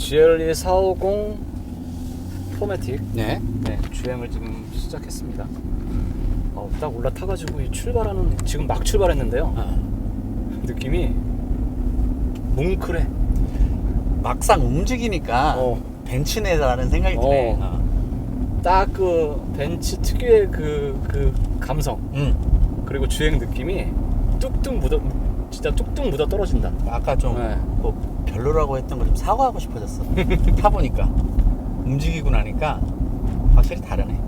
GLE 450 포매틱 네. 주행을 지금 시작했습니다. 딱 올라타가지고 지금 막 출발했는데요. 느낌이 뭉클해. 막상 움직이니까 벤츠네라는 생각이 드네. 딱 그 벤츠 특유의 그 감성. 그리고 주행 느낌이 진짜 뚝뚝 묻어 떨어진다. 아까 좀 뭐 별로라고 했던 거 좀 사과하고 싶어졌어. 타보니까 움직이고 나니까 확실히 다르네.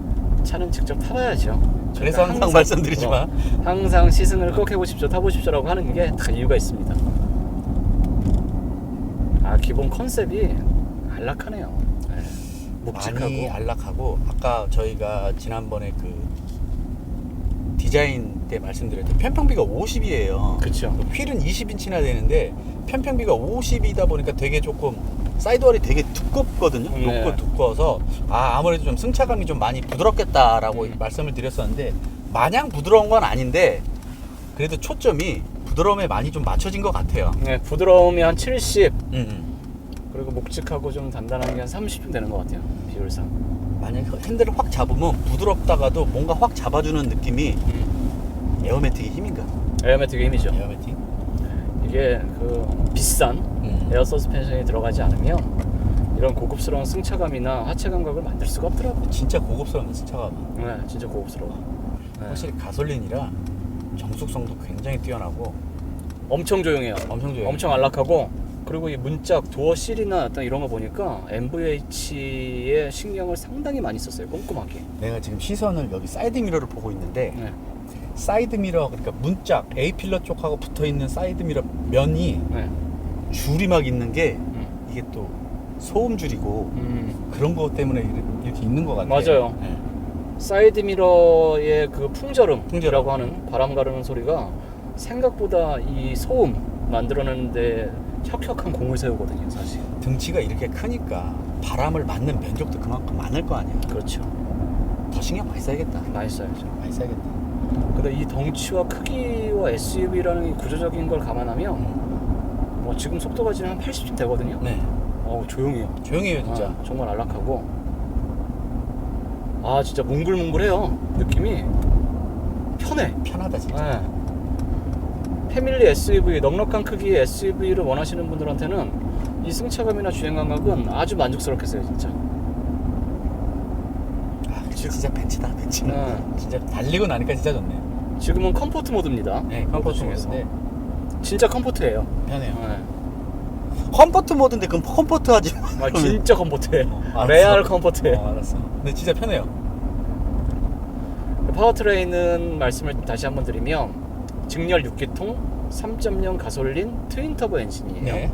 차는 직접 타봐야죠. 그래서 항상 말씀드리지만 항상 시승을 꼭 해보십시오, 타보십시오라고 하는 게 다 이유가 있습니다. 기본 컨셉이 안락하네요. 묵직하고 많이 안락하고, 아까 저희가 지난번에 그 디자인 때 말씀드렸던 편평비가 50이에요. 그렇죠. 휠은 20인치나 되는데 편평비가 50이다 보니까 되게 조금 사이드월이 되게 두껍거든요. 네. 높고 두꺼워서 아무래도 좀 승차감이 좀 많이 부드럽겠다라고 말씀을 드렸었는데, 마냥 부드러운 건 아닌데 그래도 초점이 부드러움에 많이 좀 맞춰진 것 같아요. 네, 부드러움이 한 70. 그리고 그리고 묵직하고 좀 단단한 게 한 30쯤 되는 것 같아요, 비율상. 만약에 핸들을 확 잡으면 부드럽다가도 뭔가 확 잡아주는 느낌이 에어매틱의 힘인가? 에어매틱의 힘이죠. 에어매틱? 이게 그 비싼 에어 서스펜션이 들어가지 않으면 이런 고급스러운 승차감이나 하체 감각을 만들 수가 없더라고요. 진짜 고급스러운 승차감. 네, 진짜 고급스러워. 확실히 가솔린이라 정숙성도 굉장히 뛰어나고 엄청 조용해요. 엄청 조용해요. 엄청 안락하고, 그리고 이 문짝 도어 실이나 어떤 이런 거 보니까 MVH에 신경을 상당히 많이 썼어요. 꼼꼼하게. 내가 지금 시선을 여기 사이드 미러를 보고 있는데 사이드 미러, 그러니까 문짝 A 필러 쪽하고 붙어 있는 사이드 미러 면이 줄이 막 있는 게 이게 또 소음 줄이고 그런 거 때문에 이렇게 있는 것 같아요. 맞아요. 사이드 미러의 그 풍절음이라고 하는 바람 가르는 소리가 생각보다 이 소음 만들어내는데 혁혁한 공을 세우거든요, 사실. 등치가 이렇게 크니까 바람을 맞는 면적도 그만큼 많을 거 아니야. 그렇죠. 더 신경 많이 써야겠다. 많이 써야죠. 많이 써야겠다. 근데 이 덩치와 크기와 SUV라는 이 구조적인 걸 감안하면 뭐 지금 속도가 지금 한 80쯤 되거든요. 네. 조용해요. 조용해요, 진짜. 정말 안락하고. 진짜 뭉글뭉글해요. 느낌이 편해. 편하다, 진짜. 패밀리 SUV, 넉넉한 크기의 SUV를 원하시는 분들한테는 이 승차감이나 주행 감각은 아주 만족스럽겠어요, 진짜. 진짜 벤츠다, 벤츠는. 진짜 달리고 나니까 진짜 좋네. 지금은 컴포트 모드입니다. 네, 컴포트 모드인데 진짜 컴포트예요. 편해요. 컴포트 모드인데 그럼 컴포트 하지 마. 진짜 컴포트예요. 알았어. 레알 컴포트예요. 알았어. 근데 진짜 편해요. 파워트레인은 말씀을 다시 한번 드리면 직렬 6기통 3.0 가솔린 트윈 터보 엔진이에요.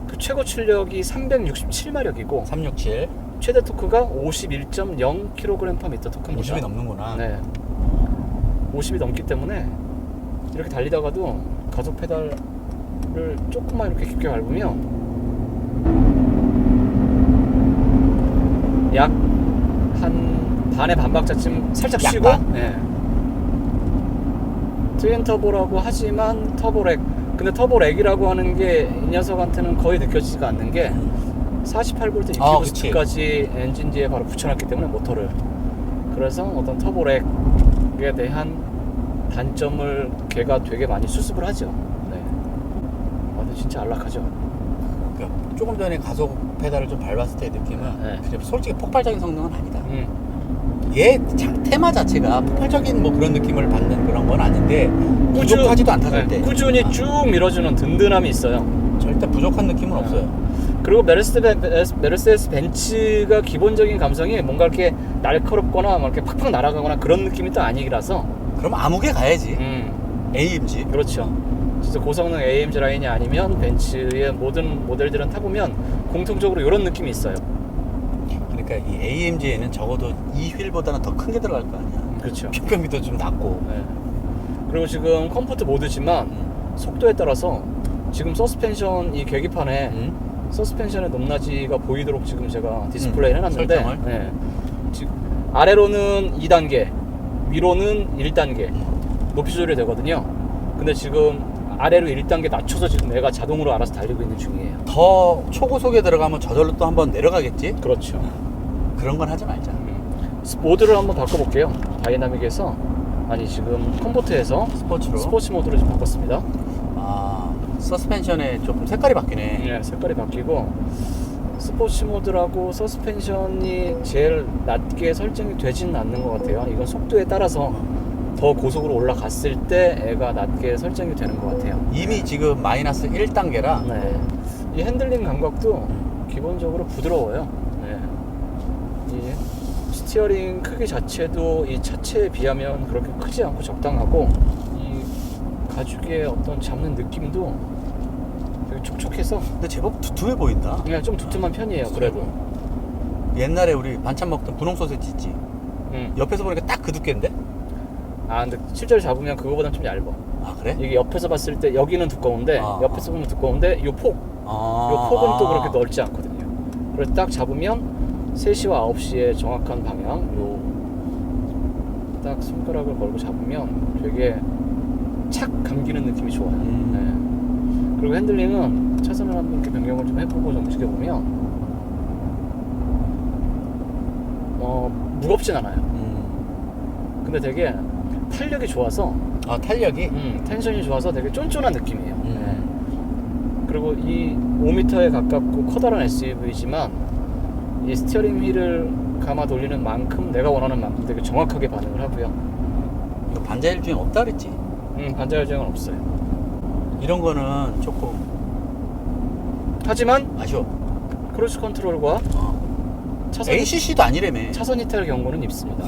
그 최고 출력이 367마력이고 367. 최대 토크가 51.0kg/m 토크입니다. 50이 넘는구나. 50이 넘기 때문에 이렇게 달리다가도 가속 페달을 조금만 이렇게 깊게 밟으면 약 한 반의 반박자쯤 살짝 쉬고 트윈 터보라고 하지만 터보렉, 근데 터보렉이라고 하는 게 이 녀석한테는 거의 느껴지지가 않는 게 48V 6kV까지 엔진 뒤에 바로 붙여놨기 때문에 모터를, 그래서 어떤 터보렉에 대한 단점을 걔가 되게 많이 수습을 하죠. 근데 진짜 안락하죠. 그러니까 조금 전에 가속 페달을 좀 밟았을 때 느낌은 그냥 솔직히 폭발적인 성능은 아니다. 얘 테마 자체가 폭발적인 뭐 그런 느낌을 받는 그런 건 아닌데 부족하지도 않다 절대. 꾸준히 쭉 밀어주는 든든함이 있어요. 절대 부족한 느낌은 없어요. 그리고 메르세데스 벤츠가 기본적인 감성이 뭔가 이렇게 날카롭거나 막 이렇게 팍팍 날아가거나 그런 느낌이 또 아니라서. 그럼 아무개 가야지. AMG. 그렇죠. 진짜 고성능 AMG 라인이 아니면 벤츠의 모든 모델들은 타보면 공통적으로 이런 느낌이 있어요. 그러니까 이 AMG에는 적어도 이 휠보다는 더 큰 게 들어갈 거 아니야. 그렇죠. 편평비도 좀 낮고. 그리고 지금 컴포트 모드지만 속도에 따라서 지금 서스펜션 이 계기판에 서스펜션의 높낮이가 보이도록 지금 제가 디스플레이를 해놨는데 지금 아래로는 2단계, 위로는 1단계 높이 조절이 되거든요. 근데 지금 아래로 1단계 낮춰서 지금 애가 자동으로 알아서 달리고 있는 중이에요. 더 초고속에 들어가면 저절로 또 한번 내려가겠지? 그렇죠. 그런 건 하지 말자. 모드를 한번 바꿔볼게요. 다이나믹에서 지금 컴포트에서 스포츠로. 스포츠 모드로 좀 바꿨습니다. 아, 서스펜션에 조금 색깔이 바뀌네. 네, 색깔이 바뀌고 스포츠 모드라고 서스펜션이 제일 낮게 설정이 되지는 않는 것 같아요. 이건 속도에 따라서 더 고속으로 올라갔을 때 애가 낮게 설정이 되는 것 같아요. 이미 지금 마이너스 1단계라. 네. 이 핸들링 감각도 기본적으로 부드러워요. 네. 이 스티어링 크기 자체도 이 차체에 비하면 그렇게 크지 않고 적당하고, 이 가죽의 어떤 잡는 느낌도 되게 촉촉해서 근데 제법 두툼해 보인다. 그냥 좀 두툼한 편이에요. 그래도. 옛날에 우리 반찬 먹던 분홍 소세지 있지? 옆에서 보니까 딱 그 두께인데? 근데 실제로 잡으면 그거보단 좀 얇아. 아, 그래? 이게 옆에서 봤을 때 여기는 두꺼운데 옆에서 보면 두꺼운데 요 폭은 또 그렇게 넓지 않거든요. 그래서 딱 잡으면 3시와 9시의 정확한 방향, 요 딱 손가락을 걸고 잡으면 되게 착 감기는 느낌이 좋아요. 네. 그리고 핸들링은 차선을 한번 이렇게 변경을 좀 해보고 좀 움직여보면 무겁진 않아요. 근데 되게 탄력이 좋아서, 탄력이? 텐션이 좋아서 되게 쫀쫀한 느낌이에요. 네. 그리고 이 5m에 가깝고 커다란 SUV지만 이 스티어링 휠을 감아 돌리는 만큼, 내가 원하는 만큼 되게 정확하게 반응을 하고요. 이거 반자율 주행 없다 그랬지? 반자율 주행은 없어요. 이런 거는 조금 하지만 아쉬워. 크루즈 컨트롤과 차선 ACC도 아니라며. 차선 이탈 경고는 있습니다.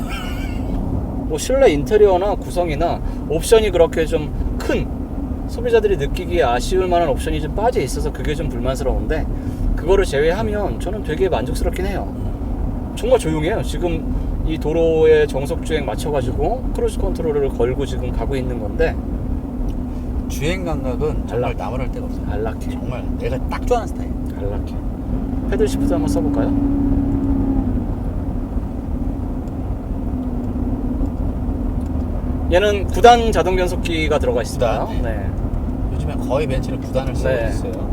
뭐 실내 인테리어나 구성이나 옵션이 그렇게 좀 큰, 소비자들이 느끼기에 아쉬울 만한 옵션이 좀 빠져 있어서 그게 좀 불만스러운데, 그거를 제외하면 저는 되게 만족스럽긴 해요. 정말 조용해요. 지금 이 도로에 정속 주행 맞춰가지고 크루즈 컨트롤을 걸고 지금 가고 있는 건데, 주행 감각은 정말 나무랄 데가 없어요. 안락해. 정말 내가 딱 좋아하는 스타일. 안락해. 패들 시프트 한번 써볼까요? 얘는 9단 자동 변속기가 들어가 있습니다. 9단? 네. 요즘에 거의 벤츠는 9단을 쓰고 네. 있어요.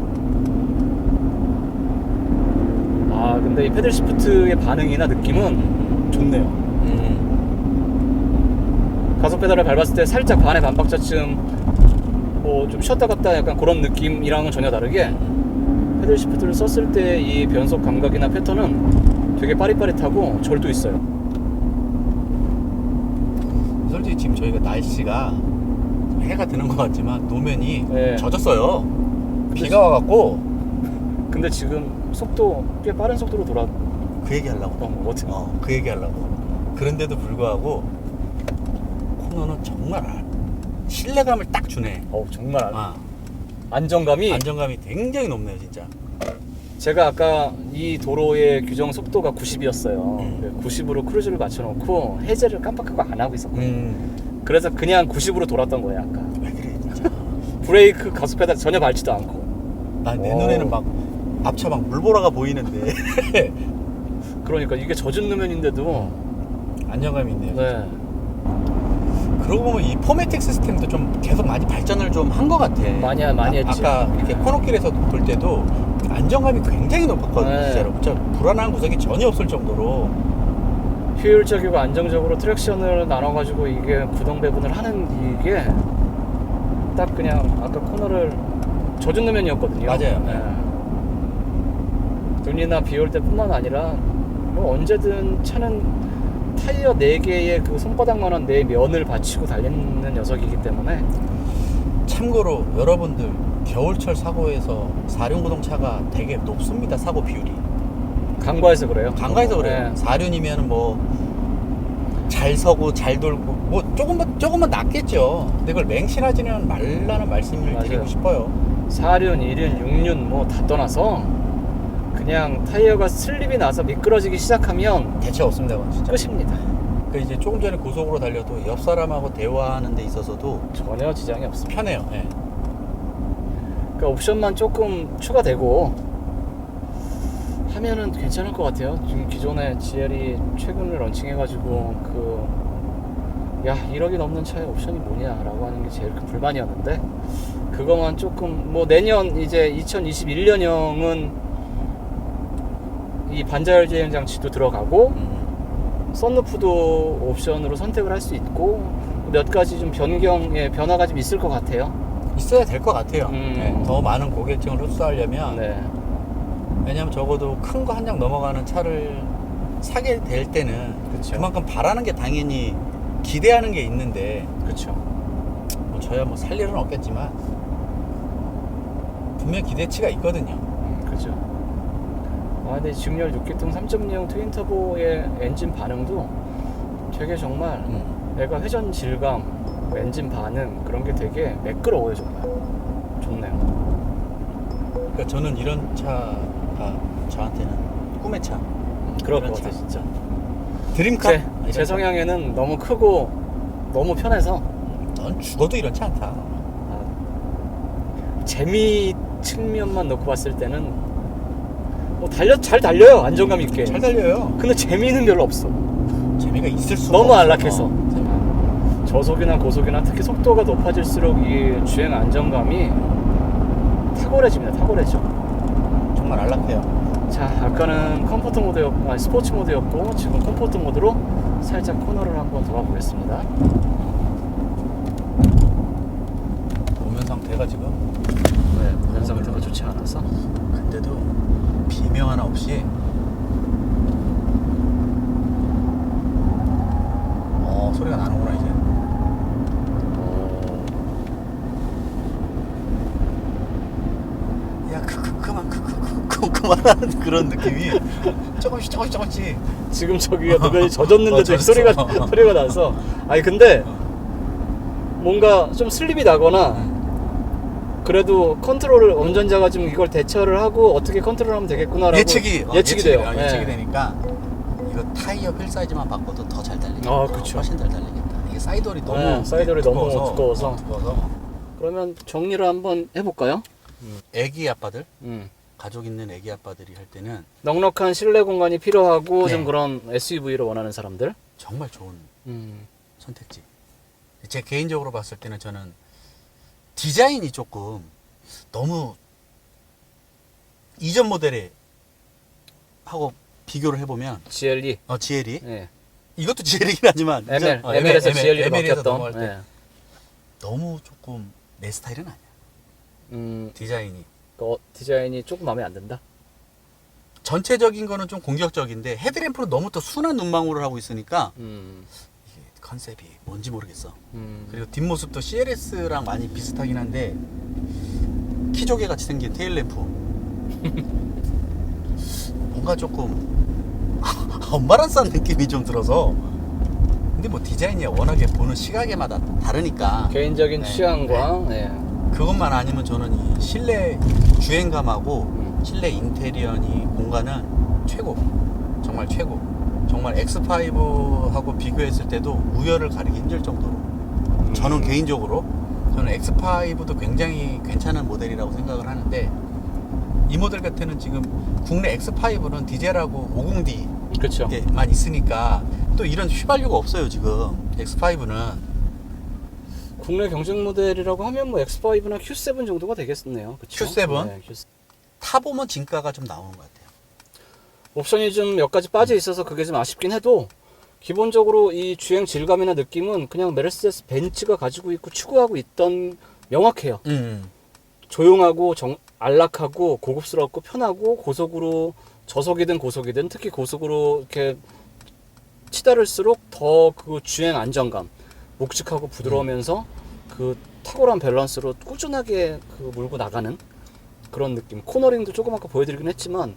근데 이 패들 시프트의 반응이나 느낌은 좋네요. 가속 페달을 밟았을 때 살짝 반의 반박자쯤 좀 쉬었다 갔다 약간 그런 느낌이랑은 전혀 다르게, 패들 시프트를 썼을 때 이 변속 감각이나 패턴은 되게 빠릿빠릿하고 절도 있어요. 솔직히 지금 저희가 날씨가 해가 드는 것 같지만 노면이 젖었어요. 비가 와갖고. 근데 지금 속도 꽤 빠른 속도로 그 얘기 하려고. 그 얘기 하려고. 그런데도 불구하고 코너는 정말 신뢰감을 딱 주네. 정말 안정감이 굉장히 높네요, 진짜. 제가 아까 이 도로의 규정 속도가 90이었어요. 90으로 크루즈를 맞춰놓고 해제를 깜빡하고 안 하고 있었거든요. 그래서 그냥 90으로 돌았던 거예요, 아까. 왜 그래, 진짜. 브레이크, 가속 페달 전혀 밟지도 않고. 내 눈에는 막 앞차 막 물보라가 보이는데. 그러니까 이게 젖은路面인데도 안정감이 있네요. 네. 그러고 보면 이 포매틱 시스템도 좀 계속 많이 발전을 좀 한 것 같아. 많이 했지. 아까 이렇게 코너길에서 볼 때도 안정감이 굉장히 높았거든요. 네. 진짜로. 진짜 불안한 구석이 전혀 없을 정도로. 효율적이고 안정적으로 트랙션을 나눠가지고 이게 구동 배분을 하는, 이게 딱 그냥 아까 코너를 젖은路面이었거든요. 맞아요. 네. 눈이나 비 올 때뿐만 아니라 뭐 언제든 차는 타이어 4개의 그 손바닥만한 4면을 받치고 달리는 녀석이기 때문에. 참고로 여러분들 겨울철 사고에서 4륜구동 차가 되게 높습니다. 사고 비율이. 강과해서 그래요. 강가에서 그래요. 네. 4륜이면 뭐 잘 서고 잘 돌고 뭐 조금만 낫겠죠. 근데 그걸 맹신하지는 말라는 말씀을 맞아요. 드리고 싶어요. 4륜, 2륜, 6륜 뭐 다 떠나서 그냥 타이어가 슬립이 나서 미끄러지기 시작하면 대체 없습니다, 그건 진짜. 끝입니다. 그 이제 조금 전에 고속으로 달려도 옆 사람하고 대화하는 데 있어서도 전혀 지장이 없습니다. 편해요. 네. 그러니까 옵션만 조금 추가되고 하면은 괜찮을 것 같아요. 지금 기존에 GL이 최근에 런칭해가지고 야 1억이 넘는 차에 옵션이 뭐냐라고 하는 게 제일 큰 불만이었는데, 그거만 조금 뭐 내년 이제 2021년형은 이 반자율 주행 장치도 들어가고 썬루프도 옵션으로 선택을 할 수 있고 몇 가지 좀 변경의 변화가 좀 있을 것 같아요. 있어야 될 것 같아요. 네, 더 많은 고객층을 흡수하려면 네. 왜냐면 적어도 큰 거 한 장 넘어가는 차를 사게 될 때는 그쵸. 그만큼 바라는 게 당연히 기대하는 게 있는데 그렇죠. 뭐 저야 뭐 살 일은 없겠지만 분명 기대치가 있거든요. 그죠. 아, 근데 직렬 6기통 3.0 트윈 터보의 엔진 반응도 되게 정말 내가 회전 질감, 엔진 반응 그런 게 되게 매끄러워요 정말. 좋네요. 그러니까 저는 이런 차가 저한테는 꿈의 차. 그럴 그런 것 같아 차. 진짜. 드림카? 제 이런 성향에는 너무 크고 너무 편해서 차. 넌 죽어도 이런 차 안 타. 재미 측면만 놓고 봤을 때는 뭐 잘 달려요 안정감 있게. 잘 달려요. 근데 재미는 별로 없어. 재미가 있을 수가 너무 없어. 안락해서. 저속이나 고속이나 특히 속도가 높아질수록 이 주행 안정감이 탁월해집니다. 탁월해져. 정말 안락해요. 자, 아까는 컴포트 모드였고, 스포츠 모드였고 지금 컴포트 모드로 살짝 코너를 한번 돌아보겠습니다. 노면 상태가 지금 네, 운전 상태가 좋지 않아서. 근데도 비명 하나 없이 소리가 나는구나 이제. 야 그만하는 그런 느낌이 조금씩 지금 저기가 누가 젖었는데도 젖었어. 소리가 나서. 아니 근데 뭔가 좀 슬립이 나거나 그래도 컨트롤을 운전자가 좀 이걸 대처를 하고 어떻게 컨트롤하면 되겠구나라고 예측이 돼요. 예측이 되니까 이거 타이어 휠 사이즈만 바꿔도 더 잘 달리겠다. 아, 그쵸. 훨씬 잘 달리겠다. 이게 사이드홀이 너무 사이드홀이 너무 두꺼워서. 두꺼워서 그러면 정리를 한번 해볼까요? 애기 아빠들 가족 있는 애기 아빠들이 할 때는 넉넉한 실내 공간이 필요하고 네. 좀 그런 SUV를 원하는 사람들. 정말 좋은 선택지. 제 개인적으로 봤을 때는 저는 디자인이 조금 너무 이전 모델에 하고 비교를 해보면 GLE. GLE 네. 이것도 GL이긴 하지만 ML에서 GLE로 ML에서 바뀌었던. 넘어갈 때 네. 너무 조금 내 스타일은 아니야. 디자인이 디자인이 조금 마음에 안 든다. 전체적인 거는 좀 공격적인데 헤드램프는 너무 또 순한 눈망울을 하고 있으니까 이게 컨셉이 뭔지 모르겠어. 그리고 뒷모습도 CLS랑 많이 비슷하긴 한데 키조개 같이 생긴 테일램프 뭔가 조금 엄마란싼 느낌이 좀 들어서. 근데 뭐 디자인이 워낙에 보는 시각에마다 다르니까 개인적인 네, 취향과 네. 그것만 아니면 저는 이 실내 주행감하고 실내 인테리어니 공간은 최고. 정말 최고. 정말 X5하고 비교했을 때도 우열을 가리기 힘들 정도로 저는 개인적으로 저는 X5도 굉장히 괜찮은 모델이라고 생각을 하는데 이 모델 같은 지금 국내 X5는 디젤하고 50D 그렇죠. 만 있으니까 또 이런 휘발유가 없어요 지금 X5는. 국내 경쟁 모델이라고 하면 뭐 X5나 Q7 정도가 되겠네요. 그쵸? Q7? 네, Q7. 타보면 진가가 좀 나오는 것 같아요. 옵션이 좀 몇 가지 빠져 있어서 그게 좀 아쉽긴 해도 기본적으로 이 주행 질감이나 느낌은 그냥 메르세데스 벤츠가 가지고 있고 추구하고 있던 명확해요. 조용하고 안락하고 고급스럽고 편하고 고속으로 저속이든 고속이든 특히 고속으로 이렇게 치달을수록 더 그 주행 안정감 묵직하고 부드러우면서 그 탁월한 밸런스로 꾸준하게 그 몰고 나가는 그런 느낌. 코너링도 조금 아까 보여드리긴 했지만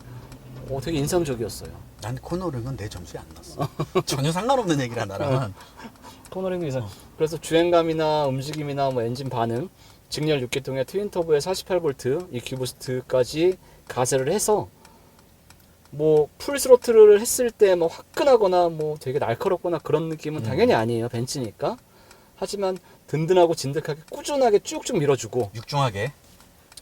되게 인상적이었어요. 난 코너링은 내 점수에 안 났어. 전혀 상관없는 얘기라 나랑은. 코너링도 인상. 그래서 주행감이나 움직임이나 뭐 엔진 반응, 직렬 6기통의 트윈터보의 48V EQ부스트까지 가세를 해서 뭐 풀스로틀을 했을 때 뭐 화끈하거나 뭐 되게 날카롭거나 그런 느낌은 당연히 아니에요. 벤츠니까. 하지만 든든하고 진득하게 꾸준하게 쭉쭉 밀어주고 육중하게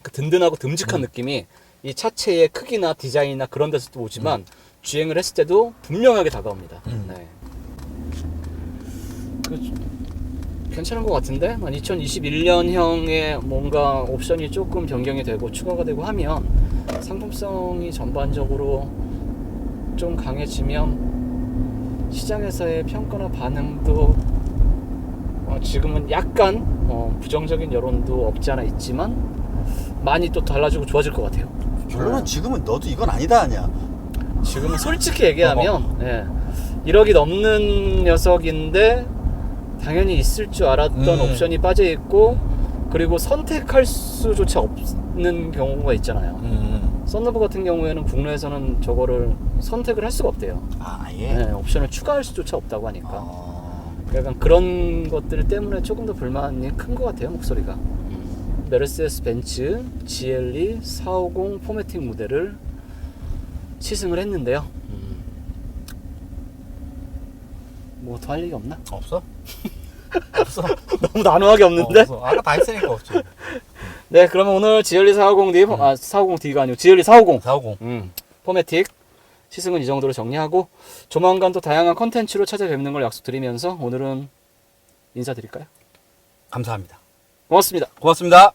그 든든하고 듬직한 느낌이 이 차체의 크기나 디자인이나 그런 데서도 오지만 주행을 했을 때도 분명하게 다가옵니다. 네. 괜찮은 것 같은데 2021년형에 뭔가 옵션이 조금 변경이 되고 추가가 되고 하면 상품성이 전반적으로 좀 강해지면 시장에서의 평가나 반응도 지금은 약간 부정적인 여론도 없지 않아 있지만 많이 또 달라지고 좋아질 것 같아요. 결론은 지금은 너도 이건 아니다 하냐. 지금은 솔직히 얘기하면 1억이 넘는 녀석인데 당연히 있을 줄 알았던 옵션이 빠져 있고 그리고 선택할 수조차 없는 경우가 있잖아요. 썬루프 같은 경우에는 국내에서는 저거를 선택을 할 수가 없대요. 예. 네, 옵션을 추가할 수조차 없다고 하니까. 약간 그런 것들 때문에 조금 더 불만이 큰 것 같아요, 목소리가. 메르세데스 벤츠 GLE 450 포매틱 모델을 시승을 했는데요. 뭐 더 할 얘기 없나? 없어? 없어. 너무 난호하게 없는데? 없어. 아까 다 했으니까 없지. 네, 그러면 오늘 GLE 450D, 450D가 아니고 GLE 450. 450. 포매틱 시승은 이 정도로 정리하고 조만간 또 다양한 컨텐츠로 찾아뵙는 걸 약속드리면서 오늘은 인사드릴까요? 감사합니다. 고맙습니다. 고맙습니다.